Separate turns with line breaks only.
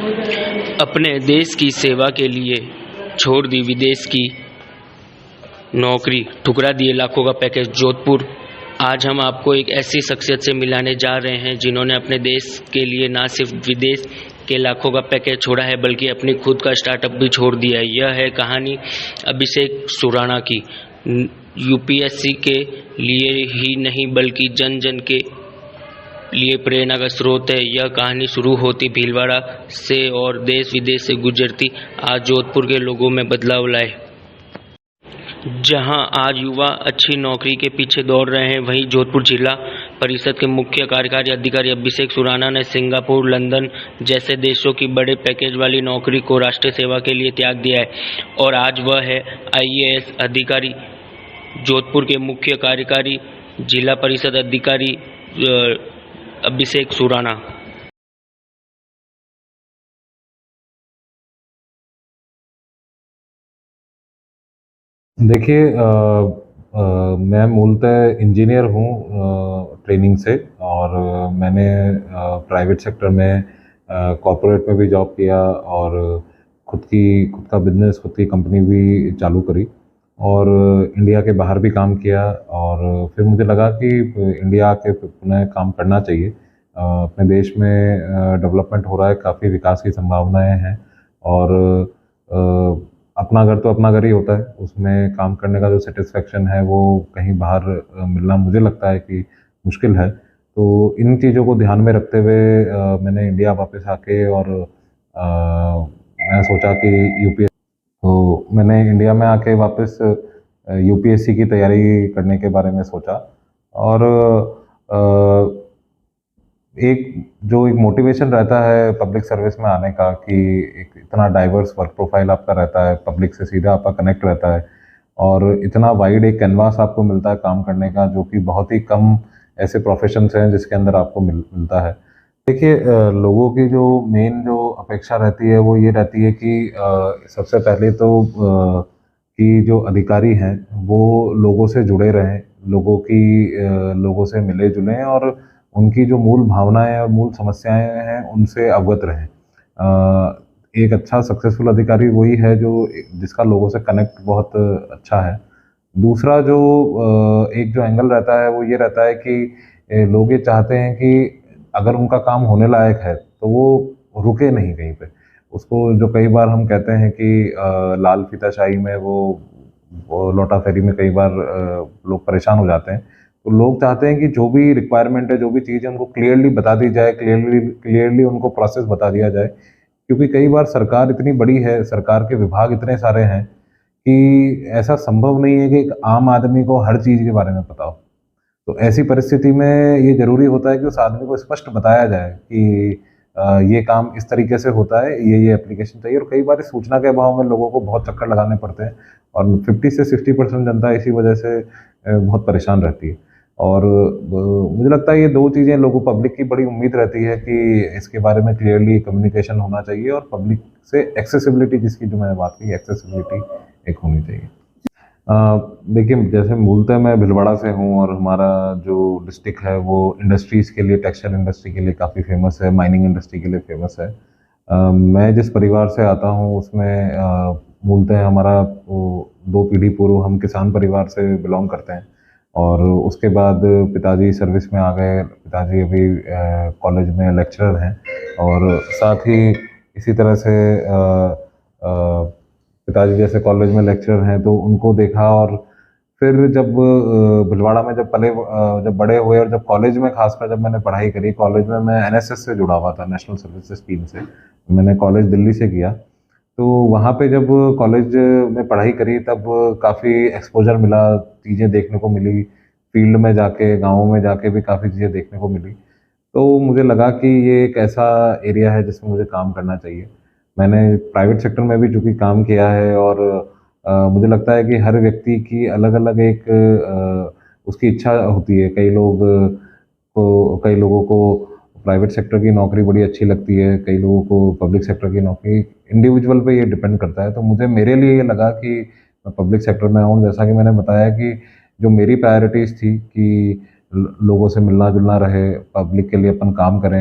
अपने देश की सेवा के लिए छोड़ दी विदेश की नौकरी, ठुकरा दिए लाखों का पैकेज। जोधपुर। आज हम आपको एक ऐसी शख्सियत से मिलाने जा रहे हैं जिन्होंने अपने देश के लिए ना सिर्फ विदेश के लाखों का पैकेज छोड़ा है बल्कि अपनी खुद का स्टार्टअप भी छोड़ दिया है। यह है कहानी अभिषेक सुराणा की। यूपीएससी के लिए ही नहीं बल्कि जन जन के लिए प्रेरणा का स्रोत है। यह कहानी शुरू होती भीलवाड़ा से और देश विदेश से गुजरती आज जोधपुर के लोगों में बदलाव लाए। जहां आज युवा अच्छी नौकरी के पीछे दौड़ रहे हैं, वहीं जोधपुर जिला परिषद के मुख्य कार्यकारी अधिकारी अभिषेक सुराणा ने सिंगापुर, लंदन जैसे देशों की बड़े पैकेज वाली नौकरी को राष्ट्रीय सेवा के लिए त्याग दिया है और आज वह है आईएएस अधिकारी। जोधपुर के मुख्य कार्यकारी जिला परिषद अधिकारी अभिषेक सुराणा।
देखिए, मैं मूलतः इंजीनियर हूँ ट्रेनिंग से, और मैंने प्राइवेट सेक्टर में कॉर्पोरेट में भी जॉब किया और खुद का बिजनेस, खुद की कंपनी भी चालू करी और इंडिया के बाहर भी काम किया। और फिर मुझे लगा कि इंडिया के पुनः काम करना चाहिए। अपने देश में डेवलपमेंट हो रहा है, काफ़ी विकास की संभावनाएं हैं और अपना घर तो अपना घर ही होता है, उसमें काम करने का जो सेटिस्फेक्शन है वो कहीं बाहर मिलना मुझे लगता है कि मुश्किल है। तो इन चीज़ों को ध्यान में रखते हुए मैंने इंडिया वापस आके और मैं सोचा कि मैंने इंडिया में आके वापस यूपीएससी की तैयारी करने के बारे में सोचा। और एक मोटिवेशन रहता है पब्लिक सर्विस में आने का कि एक इतना डाइवर्स वर्क प्रोफाइल आपका रहता है, पब्लिक से सीधा आपका कनेक्ट रहता है और इतना वाइड एक कैनवास आपको मिलता है काम करने का, जो कि बहुत ही कम ऐसे प्रोफेशंस हैं जिसके अंदर आपको मिलता है। देखिए, लोगों की जो मेन जो अपेक्षा रहती है वो ये रहती है कि सबसे पहले तो कि जो अधिकारी हैं वो लोगों से जुड़े रहें, लोगों से मिले जुलें और उनकी जो मूल भावनाएं और मूल समस्याएं हैं उनसे अवगत रहें। एक अच्छा सक्सेसफुल अधिकारी वही है जिसका लोगों से कनेक्ट बहुत अच्छा है। दूसरा जो एक जो एंगल रहता है वो ये रहता है कि लोग ये चाहते हैं कि अगर उनका काम होने लायक है तो वो रुके नहीं कहीं पे। उसको जो कई बार हम कहते हैं कि लाल फीताशाही में वो लोटा फेरी में कई बार लोग परेशान हो जाते हैं। तो लोग चाहते हैं कि जो भी रिक्वायरमेंट है, जो भी चीज़ है, उनको क्लियरली बता दी जाए, क्लियरली उनको प्रोसेस बता दिया जाए। क्योंकि कई बार सरकार इतनी बड़ी है, सरकार के विभाग इतने सारे हैं कि ऐसा संभव नहीं है कि एक आम आदमी को हर चीज़ के बारे में पता हो। तो ऐसी परिस्थिति में ये ज़रूरी होता है कि उस आदमी को स्पष्ट बताया जाए कि ये काम इस तरीके से होता है, ये एप्लीकेशन चाहिए। और कई बार इस सूचना के अभाव में लोगों को बहुत चक्कर लगाने पड़ते हैं और 50 से 60% जनता इसी वजह से बहुत परेशान रहती है। और मुझे लगता है ये दो चीज़ें लोगों पब्लिक की बड़ी उम्मीद रहती है कि इसके बारे में क्लियरली कम्युनिकेशन होना चाहिए और पब्लिक से एक्सेसिबिलिटी, जिसकी जो मैंने बात की, एक्सेसिबिलिटी एक होनी चाहिए। देखिए, जैसे मूलतः मैं भीलवाड़ा से हूँ और हमारा जो डिस्ट्रिक्ट है वो इंडस्ट्रीज़ के लिए, टेक्सटाइल इंडस्ट्री के लिए काफ़ी फेमस है, माइनिंग इंडस्ट्री के लिए फेमस है। मैं जिस परिवार से आता हूँ उसमें मूलतः हमारा 2 पीढ़ी पूर्व हम किसान परिवार से बिलोंग करते हैं और उसके बाद पिताजी सर्विस में आ गए। पिताजी अभी कॉलेज में लेक्चरर हैं और साथ ही इसी तरह से पिताजी जैसे कॉलेज में लेक्चरर हैं तो उनको देखा। और फिर जब भीलवाड़ा में जब बड़े हुए और जब कॉलेज में, खासकर जब मैंने पढ़ाई करी, कॉलेज में मैं एनएसएस से जुड़ा हुआ था, नेशनल सर्विसेज स्कीम से। मैंने कॉलेज दिल्ली से किया। तो वहाँ पे जब कॉलेज में पढ़ाई करी तब काफ़ी एक्सपोजर मिला, चीज़ें देखने को मिली, फील्ड में जाके, गाँवों में जाके भी काफ़ी चीज़ें देखने को मिली। तो मुझे लगा कि ये एक ऐसा एरिया है जिसमें मुझे काम करना चाहिए। मैंने प्राइवेट सेक्टर में भी चूँकि काम किया है और मुझे लगता है कि हर व्यक्ति की अलग-अलग एक उसकी इच्छा होती है। कई लोगों को प्राइवेट सेक्टर की नौकरी बड़ी अच्छी लगती है, कई लोगों को पब्लिक सेक्टर की नौकरी। इंडिविजुअल पे ये डिपेंड करता है। तो मेरे लिए ये लगा कि मैं पब्लिक सेक्टर में आऊँ। जैसा कि मैंने बताया कि जो मेरी प्रायोरिटीज़ थी कि लोगों से मिलना-जुलना रहे, पब्लिक के लिए अपन काम करें।